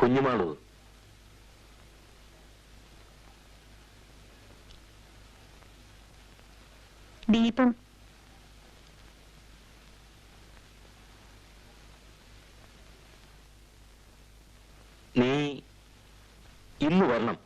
കുഞ്ഞുമാളു, ദീപം നീ ഇന്ന് വരണം.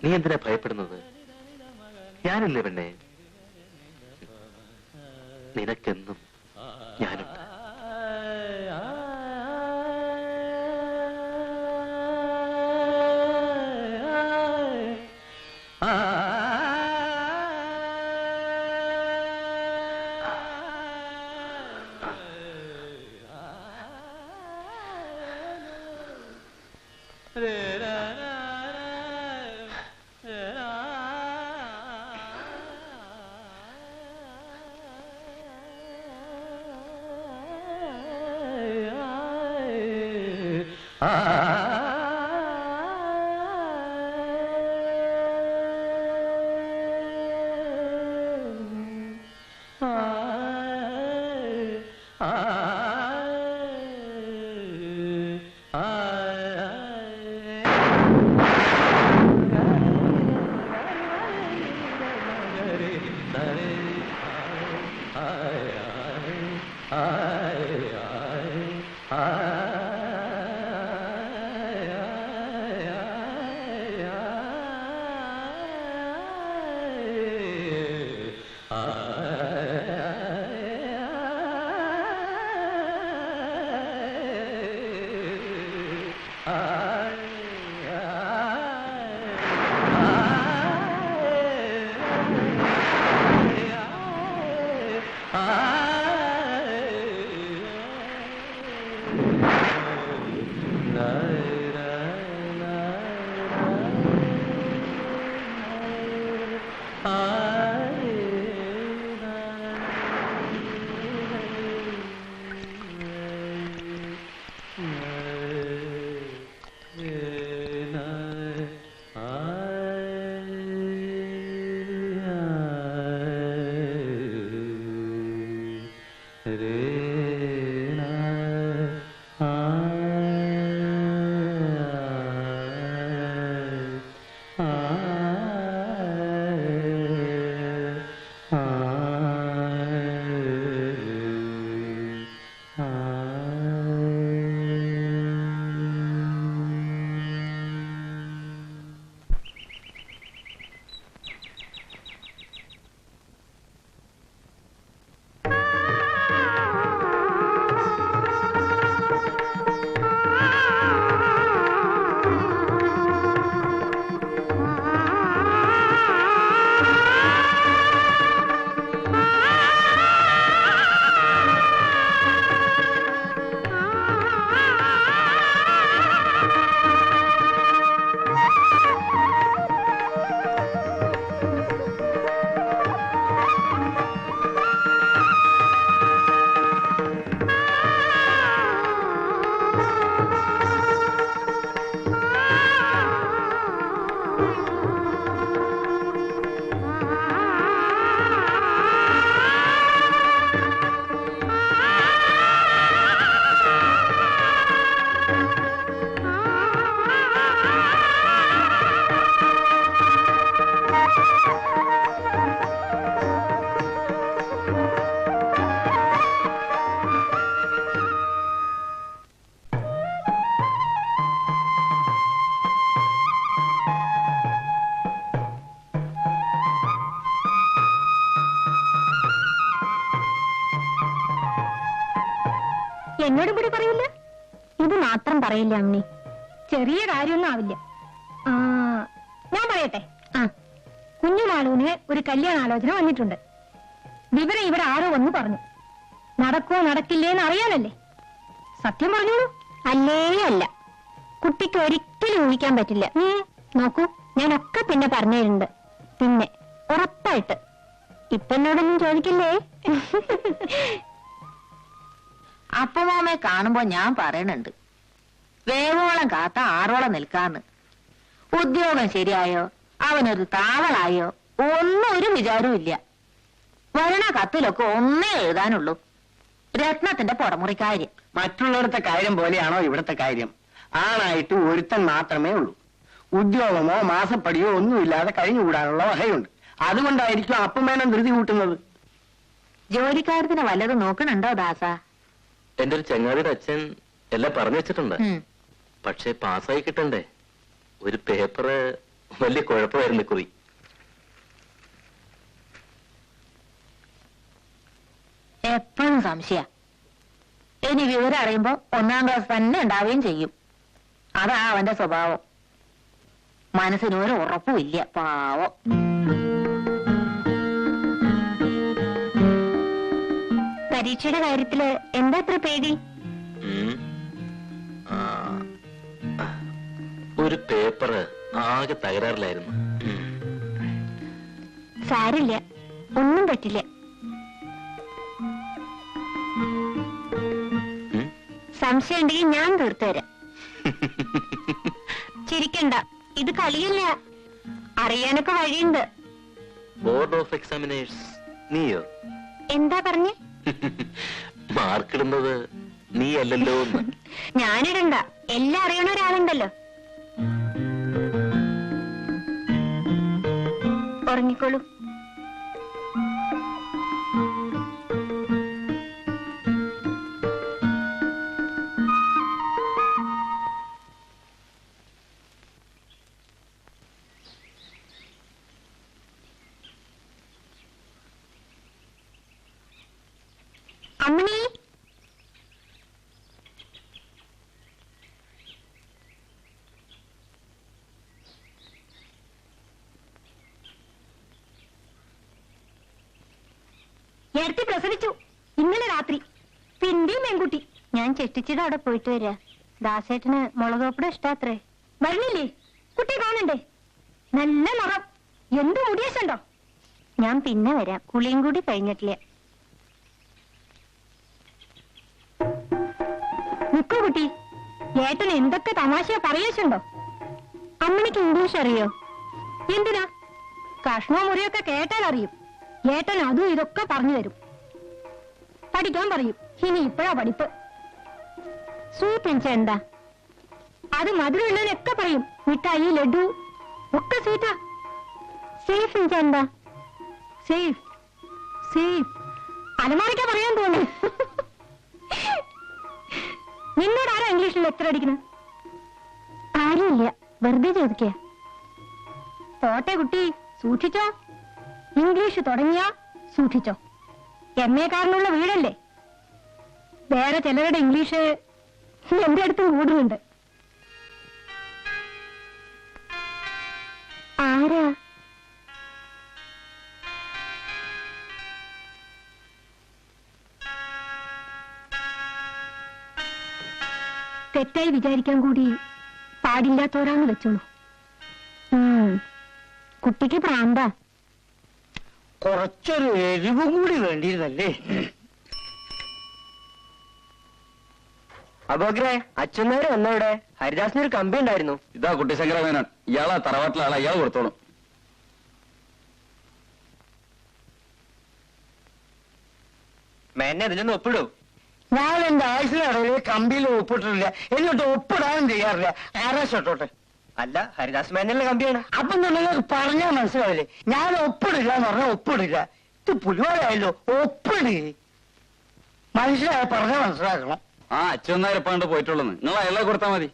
നീ എന്തിനാ ഭയപ്പെടുന്നത്? ഞാനില്ലേ പെണ്ണെ, നിനക്കെന്നും ഞാനുണ്ട്. എന്നോടും കൂടി പറയില്ല? ഇത് മാത്രം പറയില്ല അമ്മി. ചെറിയ കാര്യമൊന്നും ആവില്ല. ഞാൻ പറയട്ടെ. കുഞ്ഞുമാളൂന് ഒരു കല്യാണാലോചന വന്നിട്ടുണ്ട്. വിവരം ഇവിടെ ആരോ വന്നു പറഞ്ഞു. നടക്കോ നടക്കില്ലേന്ന് അറിയാനല്ലേ? സത്യം പറഞ്ഞോളൂ. അല്ലേ അല്ല, കുട്ടിക്ക് ഒരിക്കലും ഊഹിക്കാൻ പറ്റില്ല. നോക്കൂ, ഞാനൊക്കെ പിന്നെ പറഞ്ഞിട്ടുണ്ട്. പിന്നെ ഉറപ്പായിട്ട്. ഇപ്പൊ എന്നോടൊന്നും ചോദിക്കില്ലേ? അപ്പമാമയെ കാണുമ്പോ ഞാൻ പറയണുണ്ട്, വേവോളം കാത്ത ആറോളം നിൽക്കാന്ന്. ഉദ്യോഗം ശരിയായോ, അവനൊരു താവളായോ ഒന്നും ഒരു വിചാരവും ഇല്ല. വരണ കത്തിലൊക്കെ ഒന്നേ എഴുതാനുള്ളൂ, രത്നത്തിന്റെ പുറമുറിക്കാര്യം. മറ്റുള്ളവരുടെ കാര്യം പോലെയാണോ ഇവിടുത്തെ കാര്യം? ആണായിട്ട് ഒരുത്തൻ മാത്രമേ ഉള്ളൂ. ഉദ്യോഗമോ മാസപ്പടിയോ ഒന്നുമില്ലാതെ കഴിഞ്ഞുകൂടാനുള്ള വകയുണ്ട്. അതുകൊണ്ടായിരിക്കും അപ്പമേനം ധൃതി കൂട്ടുന്നത്. ജോലിക്കാരത്തിന് വല്ലതും നോക്കണുണ്ടോ ദാസ? എന്റെ ഒരു ചങ്ങാതിയുടെ അച്ഛൻ എല്ലാം പറഞ്ഞു വെച്ചിട്ടുണ്ട്. പക്ഷെ പാസ്സായി കിട്ടണ്ടേ? ഒരു പേപ്പറ് വലിയ കുഴപ്പമായിരുന്നു കുറി. എപ്പോഴും സംശയ. ഇനി വിവരം അറിയുമ്പോ 1ാം ക്ലാസ് തന്നെ ഉണ്ടാവുകയും ചെയ്യും. അതാ അവന്റെ സ്വഭാവം. മനസ്സിനൊരു ഉറപ്പുമില്ല, പാവം. പരീക്ഷയുടെ കാര്യത്തില് എന്താ അത്ര പേടി? ഒരു പേപ്പറ് ആകെ തകരാറിലായിരുന്നു. സാരില്ല, ഒന്നും പറ്റില്ല. സംശയം ഉണ്ടെങ്കിൽ ഞാൻ തീർത്തു തരാം. ചിരിക്കണ്ട, ഇത് കളിയല്ല. അറിയാനൊക്കെ വഴിയുണ്ട്. ബോർഡ് ഓഫ് എക്സാമിനേഴ്സ് നീയോ? എന്താ പറഞ്ഞേ? മാർക്കിടുന്നത് നീ അല്ലല്ലോ. ഞാനിടണ്ട, എല്ലാം അറിയണ ഒരാളുണ്ടല്ലോ. ഉറങ്ങിക്കോളൂ. അമ്മണി, നേരത്തെ പ്രസവിച്ചു ഇന്നലെ രാത്രി. പിന്നെയും പെൺകുട്ടി. ഞാൻ ചെട്ടിച്ചിടെ അവിടെ പോയിട്ട് വരാ. ദാസേട്ടന് മുളകോപ്പട ഇഷ്ടാത്രേ. വരണില്ലേ? കുട്ടി കാണണ്ടേ? നല്ല നിറം, എന്ത് മുടിയസുണ്ടോ? ഞാൻ പിന്നെ വരാം, കുളിയും കൂടി കഴിഞ്ഞിട്ടില്ല. നിക്കൂ കുട്ടി, ഏട്ടൻ എന്തൊക്കെ തമാശ പറയേച്ചുണ്ടോ? അമ്മണിക്ക് ഇംഗ്ലീഷ് അറിയോ? എന്തിനാ? കഷ്ണോ മുറിയൊക്കെ കേട്ടാൽ അറിയും. ഏട്ടൻ അതും ഇതൊക്കെ പറഞ്ഞു തരും. പഠിക്കാൻ പറയും. ഇനി ഇപ്പോഴാ പഠിപ്പ്. സ്വീറ്റ് എൻച്ച എന്താ? അത് മധുരമുള്ളതിനൊക്കെ പറയും. മിഠായി, ലഡു ഒക്കെ സ്വീറ്റാ. സേഫ് എൻച്ച എന്താ? സേഫ് സേഫ് അലമാരിക്കാ പറയാൻ തോന്നി. നിന്നോട് ആരാ ഇംഗ്ലീഷിൽ ലെക്ചർ അടിക്കണ? ആരുമില്ല, വെറുതെ ചോദിക്ക. പോട്ടെ കുട്ടി, സൂക്ഷിച്ചോ. ഇംഗ്ലീഷ് തുടങ്ങിയാ സൂക്ഷിച്ചോ. MA കാരനുള്ള വീടല്ലേ. വേറെ ചിലരുടെ ഇംഗ്ലീഷ് എന്റെ അടുത്തും കൂടുന്നുണ്ട്. ആരാ? തെറ്റായി വിചാരിക്കാൻ കൂടി പാടില്ലാത്തോരാന്ന് വെച്ചോളൂ. കുട്ടിക്ക് പ്രാന്താ. കുറച്ചൊരു എരിവും കൂടി വേണ്ടിയിരുന്നല്ലേ? അബോഗ്രെ, അച്ഛനേരെ വന്നവിടെ. ഹരിദാസിനൊരു കമ്പി ഉണ്ടായിരുന്നു. ഇതാ കുട്ടി ശങ്കരമേനോൻ. ഇയാളാ തറവാട്ടിലെ ആളാ, ഇയാൾ കൊടുത്തോളും. മേനെ ഇതിലൊന്ന് ഒപ്പിടൂ. ഞാൻ എന്റെ ആയുസിനിടയിൽ കമ്പിയിൽ ഒപ്പിട്ടിട്ടില്ല, എന്നിട്ട് ഒപ്പിടാനും ചെയ്യാറില്ല. ആരാ ഷോട്ടോട്ടെ? അല്ല, ഹരിദാസ് മേനന്റെ കമ്പിയാണ്. അപ്പം നിങ്ങൾക്ക് പറഞ്ഞാൽ മനസ്സിലാവില്ലേ? ഞാൻ ഒപ്പിടില്ല എന്ന് പറഞ്ഞാൽ ഒപ്പിടില്ല. ഇത് പുലിവാലായല്ലോ. ഒപ്പിട്. മനുഷ്യരായ പറഞ്ഞാൽ മനസ്സിലാക്കണം. ആ അച്ഛനാരെ എപ്പാണ്ട് പോയിട്ടുള്ളന്ന് നിങ്ങൾ അയാളെ കൊടുത്താൽ മതി.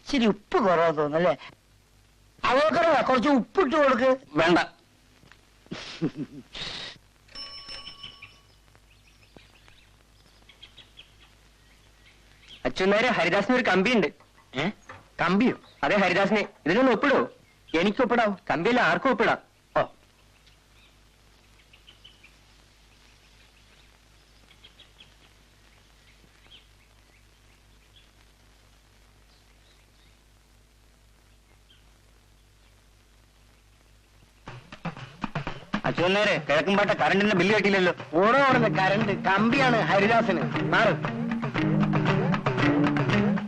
ശരി, ഉപ്പ് കുറവാ തോന്നല്ലേ? അവർക്ക് കുറച്ച് ഉപ്പിട്ട് കൊടുക്ക്. വേണ്ട. അച്ഛനാരെ ഹരിദാസിന് ഒരു കമ്പിയുണ്ട്. കമ്പിയോ? അതെ, ഹരിദാസിനെ. ഇതിനൊന്ന് ഒപ്പിടോ? എനിക്ക് ഒപ്പിടാം. കമ്പിയല്ല, ആർക്കും ഒപ്പിടാം. ഓ, അച്ഛനാരെ കിഴക്കുംപാട്ട കറണ്ടിന്റെ ബില്ല് കെട്ടിയില്ലല്ലോ. ഓടോടുന്ന കരണ്ട് കമ്പിയാണ് ഹരിദാസിന്. മാറ്.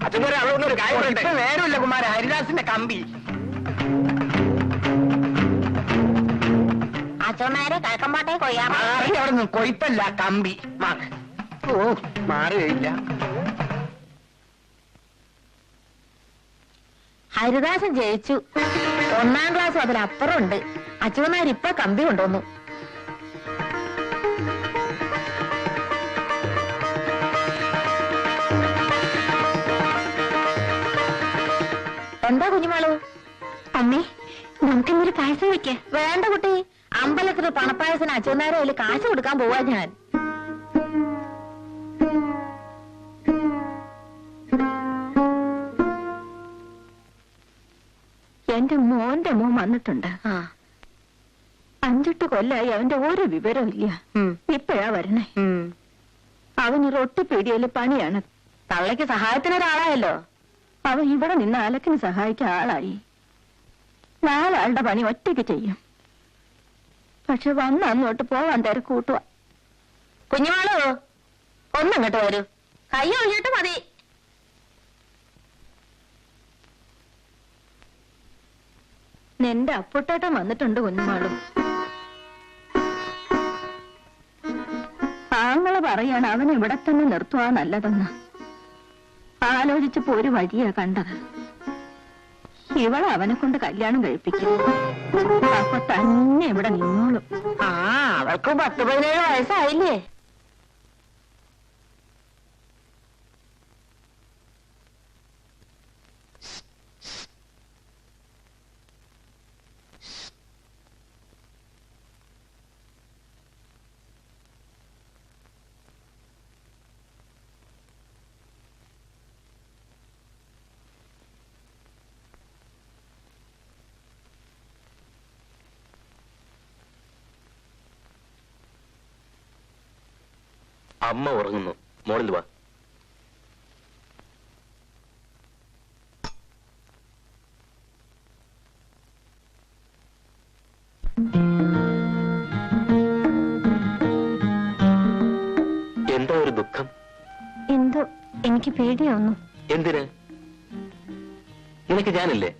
അച്ഛനാരെ അവിടെ ഒരു കാര്യം പറയട്ടെ. ഇപ്പൊ നേരമില്ല കുമാര, ഹരിദാസിന്റെ കമ്പി. അച്ഛന്മാരെ കിഴക്കമ്പാട്ടെ കൊയ്യാറാ. മാറി അവിടെ നിന്ന്, കൊയ്ത്തല്ല കമ്പി. മാറ്. ഓ, മാറുകയില്ല. ഹരിദാസൻ ജയിച്ചു. 1ാം ക്ലാസ് അതിലപ്പുറം ഉണ്ട്. അച്ഛന്മാർ ഇപ്പൊ കമ്പി കൊണ്ടുവന്നു. എന്താ കുഞ്ഞുമാളു? അമ്മേ, നമുക്കിന്നൊരു പായസം വെക്ക. വേണ്ട കുട്ടി, അമ്പലത്തിന് പണപ്പായസന് അച്ഛന്മാരെ അതിൽ കാശ് കൊടുക്കാൻ പോവാ ഞാൻ. എന്റെ മോന്റെ മോൻ വന്നിട്ടുണ്ട്. 5-8 കൊല്ലായി അവന്റെ ഒരു വിവരവും ഇല്ല. ഇപ്പോഴാ വരണേ. അവന് റൊട്ടിപ്പീടിയയില് പണിയാണ്. തള്ളയ്ക്ക് സഹായത്തിനൊരാളായല്ലോ. അവൻ ഇവിടെ നിന്ന് അലക്കിന് സഹായിക്കാൻ ആളായി. 4 ആളുടെ പണി ഒറ്റയ്ക്ക് ചെയ്യും. പക്ഷെ വന്ന് അങ്ങോട്ട് പോവാൻ തിരക്കൂട്ടുക. കുഞ്ഞുമാളു, ഒന്നിങ്ങോട്ട് വരൂ. കൈ ഒഴിഞ്ഞിട്ട് മതി. നിന്റെ അപ്പുട്ടേട്ടൻ വന്നിട്ടുണ്ട് കുഞ്ഞുമാളും. ആങ്ങള് പറയാണ് അവൻ ഇവിടെ തന്നെ നിർത്തുവാ നല്ലതെന്ന്. ആലോചിച്ചപ്പോ ഒരു വഴിയാ കണ്ടത്. ഇവളെ അവനെ കൊണ്ട് കല്യാണം കഴിപ്പിക്കും. അപ്പൊ തന്നെ ഇവിടെ നിന്നോളും. അവൾക്ക് 10-17 വയസ്സായില്ലേ? അമ്മ ഉറങ്ങുന്നു. മോളിൽ വാ. എന്താ ഒരു ദുഃഖം? എന്തോ എനിക്ക് പേടിയാവുന്നു. എന്തിന്? നിനക്ക് ഞാനില്ലേ?